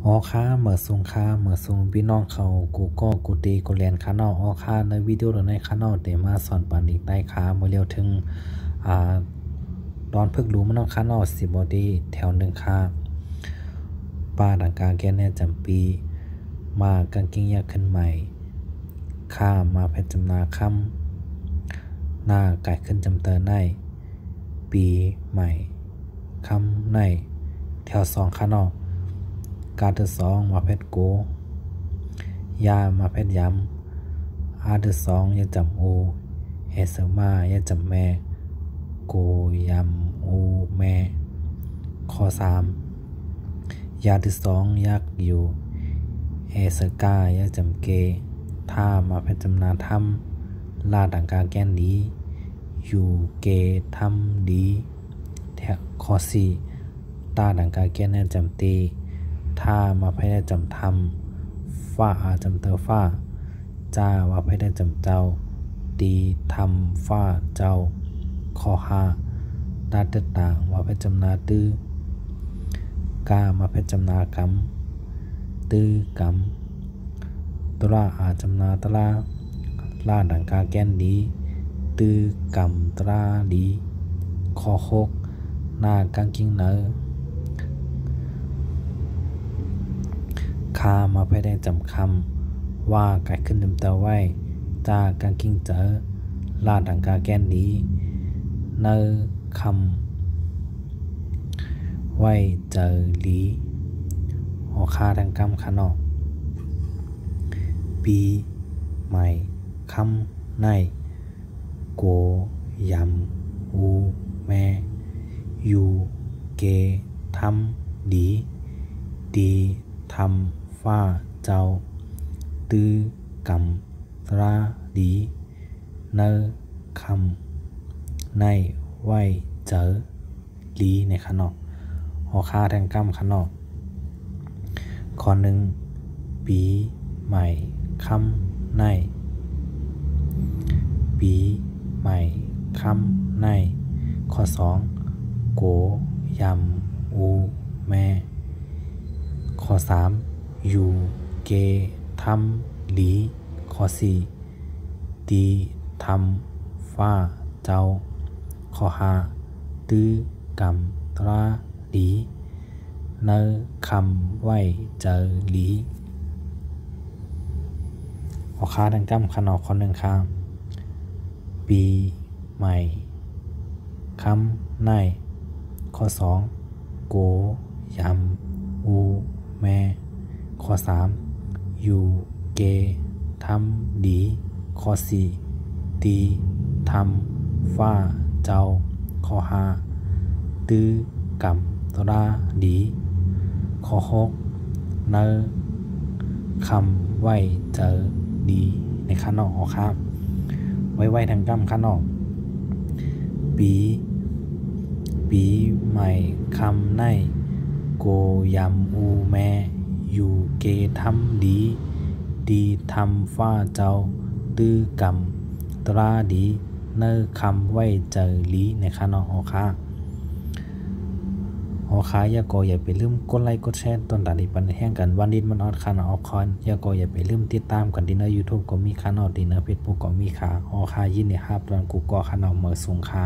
อ๋อค่ะเหมือซุงค่ะเหมือซุงพี่น้องเขากูก็กูตีกูเรียนค่ะเนาะอ๋อค่ะในวิดีโอหรือในค่ะเนาะเดี๋ยวมาสอนปานอีกได้ค่ะเมื่อเร็วถึงอ่าตอนพึกรู้มันเนาะค่ะเนาะสิบอดีแถวหนึ่งค่ะป้าดังกาแกแน่จำปีมากางเกงยาขึ้นใหม่ข้ามาเพชรจำนาค่ำหน้าไก่ขึ้นจำเตอในปีใหม่ค่ำในแถวสองค่ะเนาะการเดอสองมาเพชรโกยามาเพชรย้ำอาเดอสองยาจำโอเฮเซมายาจำแม่โกยำโอแม่ข้อสามยาที่สองยักอยู่เฮเซกายาจำเกท่ามาเพชรจำนาถ้ำลาดังกาแกนดีอยู่เกถ้ำดีแถข้อสี่ตาดังกาแกนแน่จำตีถ้ามาเพชรจำทำฝ้าจำเตอฝ้าจ้าว่าเพชรจำเจ้าตีทำฝ้าเจ้าข้อห้าตาเตต่างว่าเพชรจำนาตื้อกามาเพชรจำนากำตื้อกำตระอาจำนาตระลาดังกาแกนดีตื้อกำตระดีข้อหกหน้ากางกิ้งเนอคามาเพได้จำคำว่าไก่ขึ้นจำเตาไว้จากางกิ้งเจอลาดังกาแกนดีเนอคำไว้เจอหลีหอคาดังกำขนอกปีใหม่คำในโกยำอูแม่ยูเกทำดีดีทำฝ้าเจ้าตื้อกำตราดีเนอคำในไว้เจอลีในขนอกหอคาแทงกำขนอกข้อหนึ่งปีใหม่คำในปีใหม่คำในข้อสองโกยำอูแม่ข้อสามอยู่เกทำหลีข้อสี่ดีทำฝ้าเจ้าข้อห้าตื้อกำตราดีเนอคำไว้เจอหลีออคาดังกำขนอกข้อหนึ่งค่ะปีใหม่คำในข้อสองโกยำอูแม่ข้อสามอยู่เกทำดีข้อสี่ตีทำฝ้าเจ้าข้อห้าตื้อกำตราดีข้อหกเนอคำไว้เจอดีในข้างนอกครับไว้ทางกำข้างนอกปีใหม่คำในโกยำอูแม่อยู่เกทำดีดีทำฝ้าเจ้าตื้อกำตราดีเนอคำไว้เจอลีในข้างนอกอย่าอย่าไปลืมกดไลค์กดแชร์ต้นตาดีปันแห้งกันวันดินมันออดคานาออกคอนอย่าไปลืมติดตามกันดีเนอร์ YouTube ก็มีคานาดีเนอร์ Facebook ก็มีค่ะยินดีครับตอนกูก็คานาเมื่อสูงค่ะ